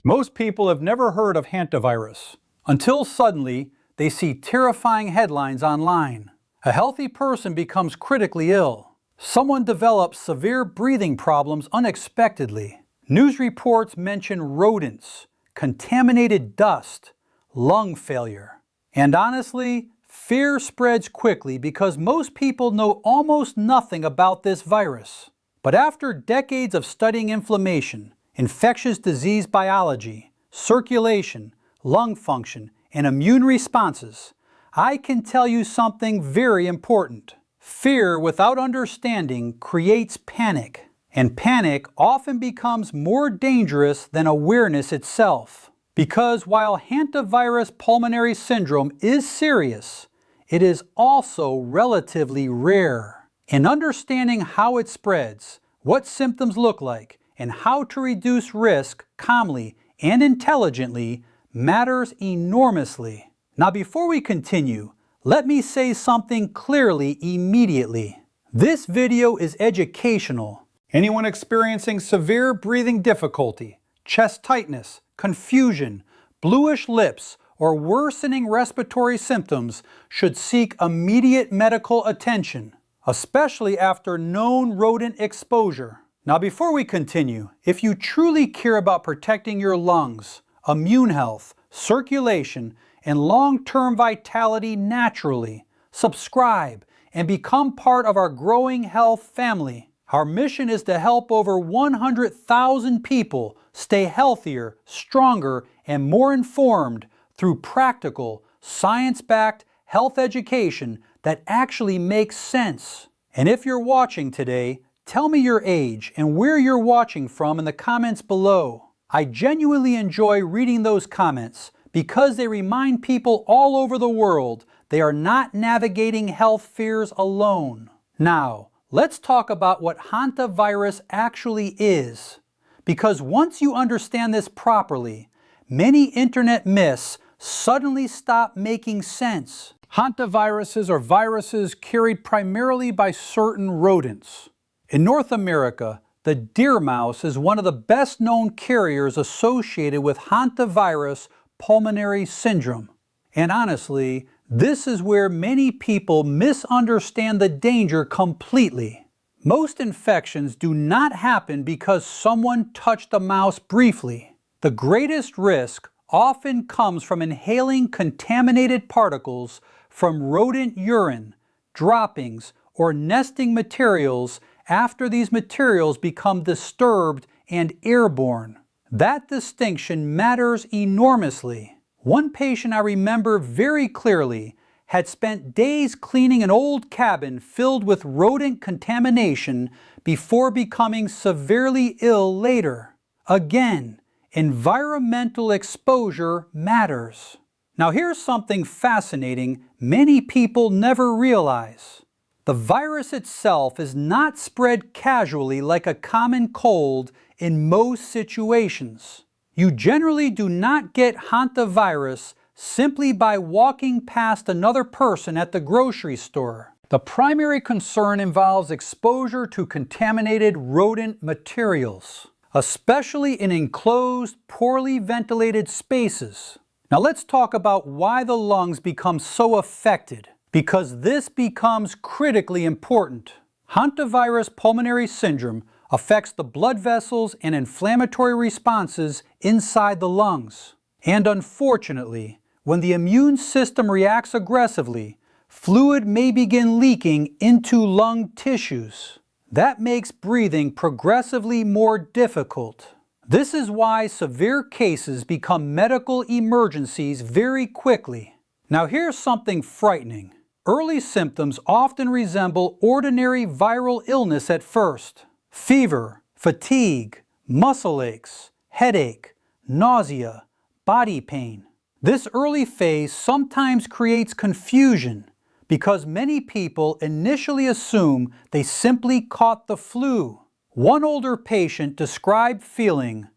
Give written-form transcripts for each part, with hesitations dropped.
Most people have never heard of hantavirus until suddenly they see terrifying headlines online. A healthy person becomes critically ill. Someone develops severe breathing problems unexpectedly. News reports mention rodents, contaminated dust, lung failure. And honestly, fear spreads quickly because most people know almost nothing about this virus. But after decades of studying inflammation, infectious disease biology, circulation, lung function, and immune responses, I can tell you something very important. Fear without understanding creates panic, and panic often becomes more dangerous than awareness itself. Because while hantavirus pulmonary syndrome is serious, it is also relatively rare. And understanding how it spreads, what symptoms look like, and how to reduce risk calmly and intelligently matters enormously. Now before we continue, let me say something clearly immediately. This video is educational. Anyone experiencing severe breathing difficulty, chest tightness, confusion, bluish lips, or worsening respiratory symptoms should seek immediate medical attention, especially after known rodent exposure. Now before we continue, if you truly care about protecting your lungs, immune health, circulation, and long-term vitality naturally, subscribe and become part of our growing health family. Our mission is to help over 100,000 people stay healthier, stronger, and more informed through practical, science-backed health education that actually makes sense. And if you're watching today, tell me your age and where you're watching from in the comments below. I genuinely enjoy reading those comments because they remind people all over the world they are not navigating health fears alone. Now, let's talk about what hantavirus actually is. Because once you understand this properly, many internet myths suddenly stop making sense. Hantaviruses are viruses carried primarily by certain rodents. In North America, the deer mouse is one of the best-known carriers associated with Hantavirus Pulmonary syndrome. And honestly, this is where many people misunderstand the danger completely. Most infections do not happen because someone touched a mouse briefly. The greatest risk often comes from inhaling contaminated particles from rodent urine, droppings, or nesting materials after these materials become disturbed and airborne. That distinction matters enormously. One patient I remember very clearly had spent days cleaning an old cabin filled with rodent contamination before becoming severely ill later. Again, environmental exposure matters. Now here's something fascinating many people never realize. The virus itself is not spread casually like a common cold in most situations. You generally do not get hantavirus simply by walking past another person at the grocery store. The primary concern involves exposure to contaminated rodent materials, especially in enclosed, poorly ventilated spaces. Now let's talk about why the lungs become so affected, because this becomes critically important. Hantavirus pulmonary syndrome affects the blood vessels and inflammatory responses inside the lungs. And unfortunately, when the immune system reacts aggressively, fluid may begin leaking into lung tissues. That makes breathing progressively more difficult. This is why severe cases become medical emergencies very quickly. Now here's something frightening. Early symptoms often resemble ordinary viral illness at first. Fever, fatigue, muscle aches, headache, nausea, body pain. This early phase sometimes creates confusion because many people initially assume they simply caught the flu. One older patient described feeling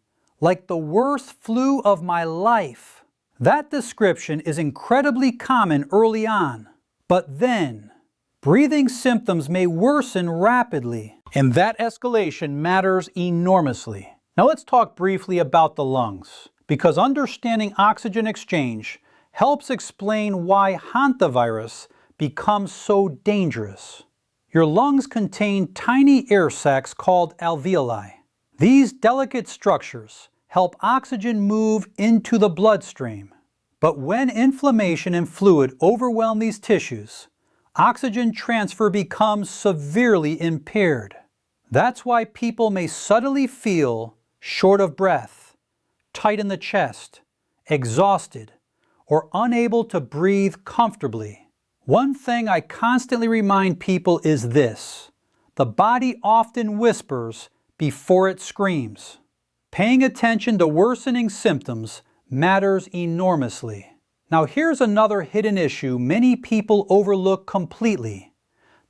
like the worst flu of my life. That description is incredibly common early on. But then, breathing symptoms may worsen rapidly, and that escalation matters enormously. Now let's talk briefly about the lungs, because understanding oxygen exchange helps explain why hantavirus becomes so dangerous. Your lungs contain tiny air sacs called alveoli. These delicate structures help oxygen move into the bloodstream. But when inflammation and fluid overwhelm these tissues, oxygen transfer becomes severely impaired. That's why people may suddenly feel short of breath, tight in the chest, exhausted, or unable to breathe comfortably. One thing I constantly remind people is this: the body often whispers before it screams. Paying attention to worsening symptoms matters enormously. Now here's another hidden issue many people overlook completely: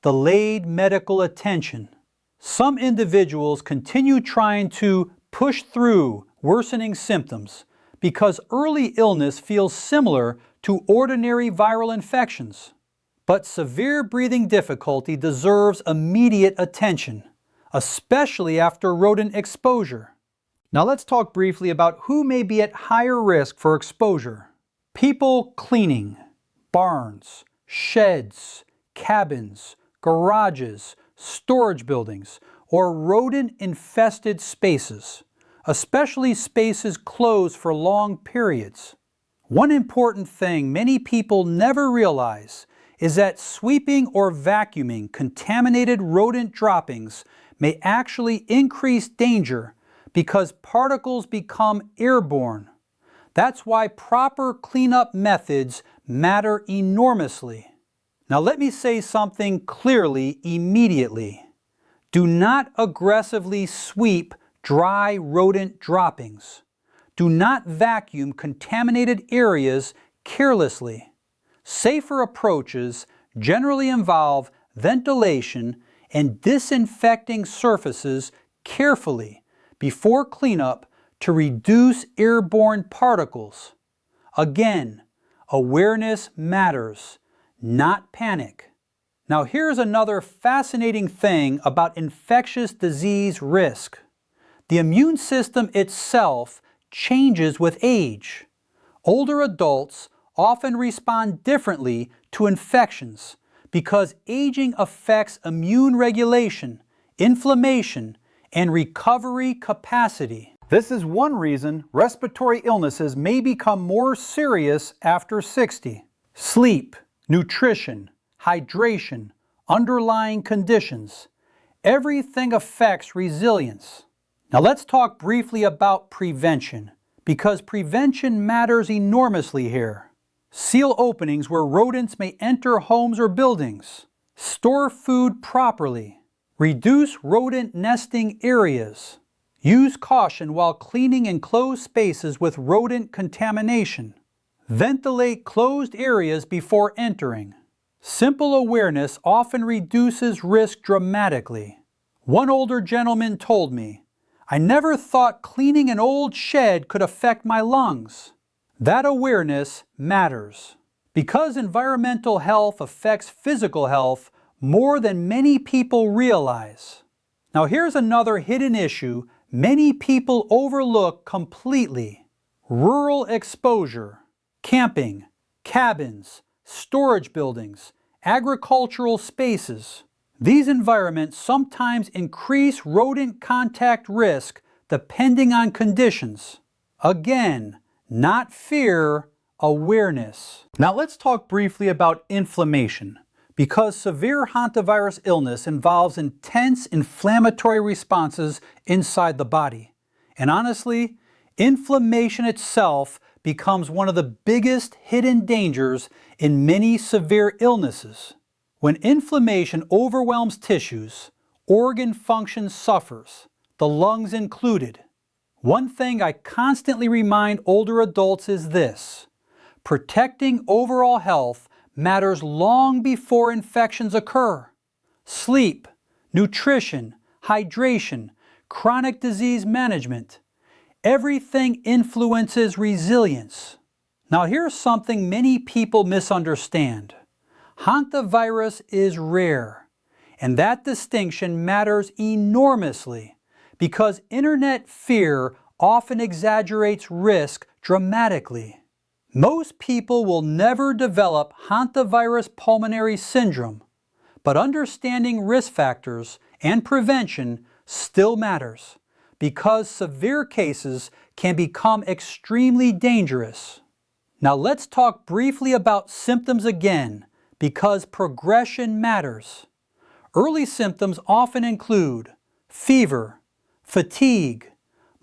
delayed medical attention. Some individuals continue trying to push through worsening symptoms because early illness feels similar to ordinary viral infections. But severe breathing difficulty deserves immediate attention, especially after rodent exposure. Now let's talk briefly about who may be at higher risk for exposure. People cleaning barns, sheds, cabins, garages, storage buildings, or rodent-infested spaces, especially spaces closed for long periods. One important thing many people never realize is that sweeping or vacuuming contaminated rodent droppings may actually increase danger because particles become airborne. That's why proper cleanup methods matter enormously. Now let me say something clearly immediately. Do not aggressively sweep dry rodent droppings. Do not vacuum contaminated areas carelessly. Safer approaches generally involve ventilation and disinfecting surfaces carefully before cleanup to reduce airborne particles. Again, awareness matters, not panic. Now here's another fascinating thing about infectious disease risk. The immune system itself changes with age. Older adults often respond differently to infections because aging affects immune regulation, inflammation, and recovery capacity. This is one reason respiratory illnesses may become more serious after 60. Sleep, nutrition, hydration, underlying conditions, everything affects resilience. Now let's talk briefly about prevention, because prevention matters enormously here. Seal openings where rodents may enter homes or buildings. Store food properly. Reduce rodent nesting areas. Use caution while cleaning enclosed spaces with rodent contamination. Ventilate closed areas before entering. Simple awareness often reduces risk dramatically. One older gentleman told me, "I never thought cleaning an old shed could affect my lungs." That awareness matters. Because environmental health affects physical health more than many people realize. Now here's another hidden issue many people overlook completely: rural exposure. Camping, cabins, storage buildings, agricultural spaces. These environments sometimes increase rodent contact risk depending on conditions. Again, not fear, awareness. Now let's talk briefly about inflammation, because severe hantavirus illness involves intense inflammatory responses inside the body. And honestly, inflammation itself becomes one of the biggest hidden dangers in many severe illnesses. When inflammation overwhelms tissues, organ function suffers, the lungs included. One thing I constantly remind older adults is this: protecting overall health matters long before infections occur. Sleep, nutrition, hydration, chronic disease management, everything influences resilience. Now here's something many people misunderstand. Hantavirus is rare, and that distinction matters enormously because internet fear often exaggerates risk dramatically. Most people will never develop Hantavirus pulmonary syndrome, but understanding risk factors and prevention still matters because severe cases can become extremely dangerous. Now let's talk briefly about symptoms again because progression matters. Early symptoms often include fever, fatigue,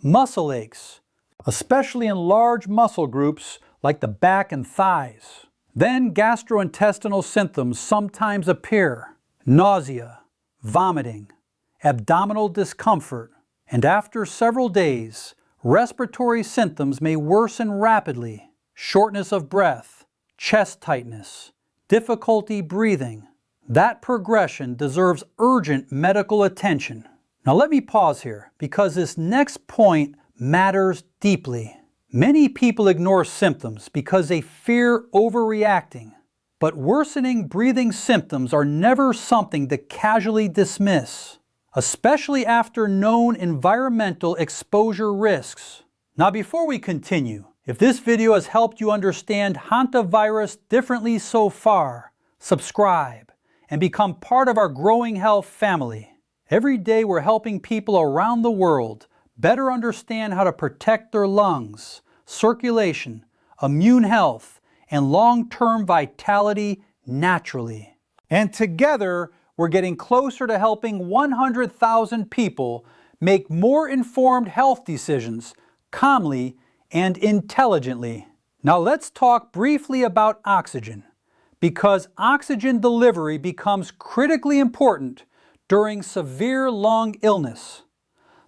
muscle aches, especially in large muscle groups like the back and thighs. Then gastrointestinal symptoms sometimes appear: nausea, vomiting, abdominal discomfort, and after several days, respiratory symptoms may worsen rapidly: shortness of breath, chest tightness, difficulty breathing. That progression deserves urgent medical attention. Now let me pause here because this next point matters deeply. Many people ignore symptoms because they fear overreacting, but worsening breathing symptoms are never something to casually dismiss, especially after known environmental exposure risks. Now before we continue, if this video has helped you understand hantavirus differently so far, subscribe and become part of our growing health family. Every day we're helping people around the world better understand how to protect their lungs, circulation, immune health, and long-term vitality naturally. And together, we're getting closer to helping 100,000 people make more informed health decisions calmly and intelligently. Now let's talk briefly about oxygen, because oxygen delivery becomes critically important during severe lung illness.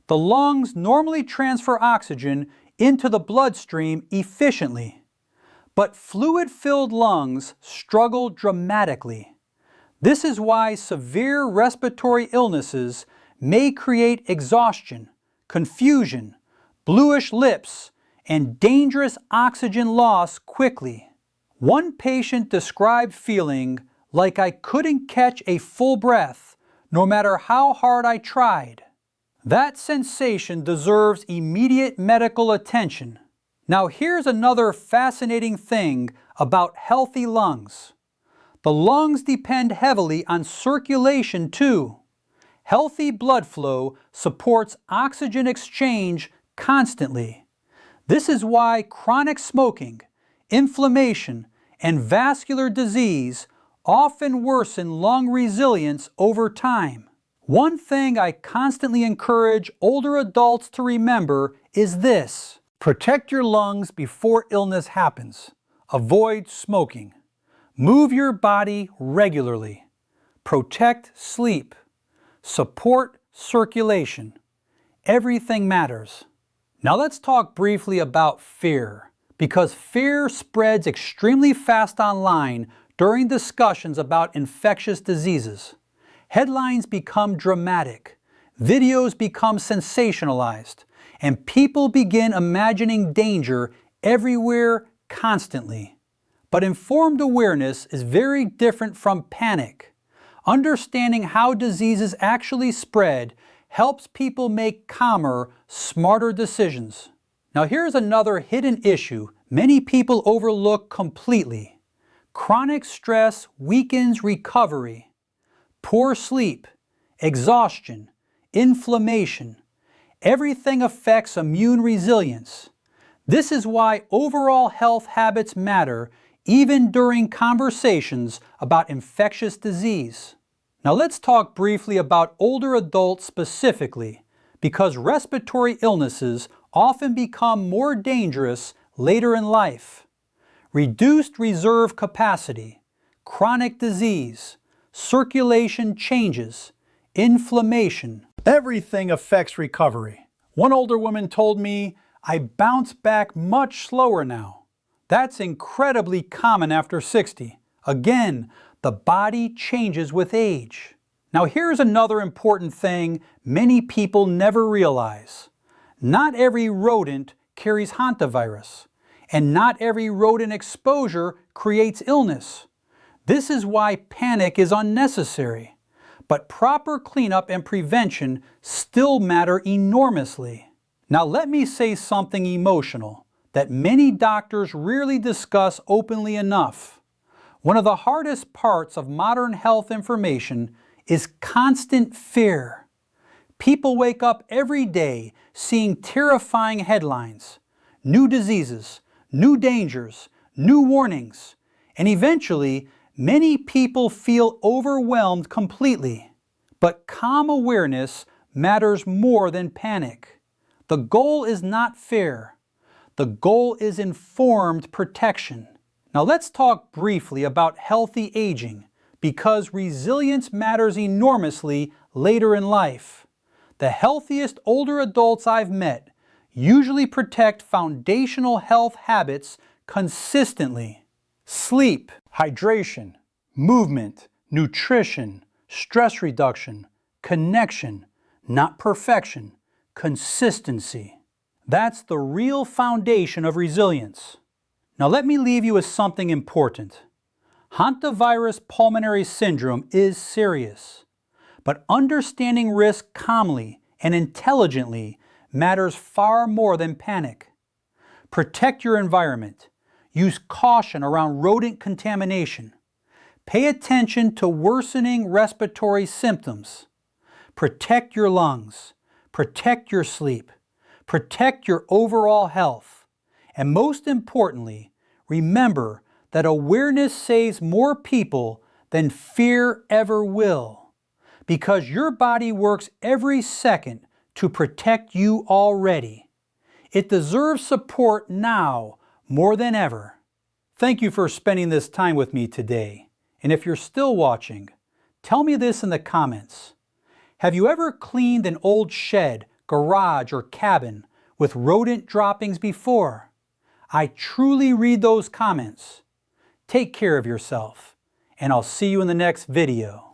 The lungs normally transfer oxygen into the bloodstream efficiently, but fluid-filled lungs struggle dramatically. This is why severe respiratory illnesses may create exhaustion, confusion, bluish lips, and dangerous oxygen loss quickly. One patient described feeling like I couldn't catch a full breath no matter how hard I tried. That sensation deserves immediate medical attention. Now here's another fascinating thing about healthy lungs. The lungs depend heavily on circulation too. Healthy blood flow supports oxygen exchange constantly. This is why chronic smoking, inflammation, and vascular disease often worsen lung resilience over time. One thing I constantly encourage older adults to remember is this: protect your lungs before illness happens. Avoid smoking. Move your body regularly. Protect sleep. Support circulation. Everything matters. Now let's talk briefly about fear, because fear spreads extremely fast online during discussions about infectious diseases. Headlines become dramatic, videos become sensationalized, and people begin imagining danger everywhere constantly. But informed awareness is very different from panic. Understanding how diseases actually spread helps people make calmer, smarter decisions. Now here's another hidden issue many people overlook completely. Chronic stress weakens recovery. Poor sleep, exhaustion, inflammation, everything affects immune resilience. This is why overall health habits matter even during conversations about infectious disease. Now let's talk briefly about older adults specifically, because respiratory illnesses often become more dangerous later in life. Reduced reserve capacity, chronic disease, circulation changes, inflammation. Everything affects recovery. One older woman told me, "I bounce back much slower now." That's incredibly common after 60. Again, the body changes with age. Now here's another important thing many people never realize. Not every rodent carries hantavirus, and not every rodent exposure creates illness. This is why panic is unnecessary, but proper cleanup and prevention still matter enormously. Now let me say something emotional that many doctors rarely discuss openly enough. One of the hardest parts of modern health information is constant fear. People wake up every day seeing terrifying headlines, new diseases, new dangers, new warnings, and eventually many people feel overwhelmed completely. But calm awareness matters more than panic. The goal is not fear. The goal is informed protection. Now let's talk briefly about healthy aging, because resilience matters enormously later in life. The healthiest older adults I've met usually protect foundational health habits consistently. Sleep, hydration, movement, nutrition, stress reduction, connection, not perfection, consistency. That's the real foundation of resilience. Now let me leave you with something important. Hantavirus pulmonary syndrome is serious, but understanding risk calmly and intelligently matters far more than panic. Protect your environment. Use caution around rodent contamination. Pay attention to worsening respiratory symptoms. Protect your lungs. Protect your sleep. Protect your overall health. And most importantly, remember that awareness saves more people than fear ever will, because your body works every second to protect you already. It deserves support now more than ever. Thank you for spending this time with me today. And if you're still watching, tell me this in the comments. Have you ever cleaned an old shed, garage, or cabin with rodent droppings before? I truly read those comments. Take care of yourself, and I'll see you in the next video.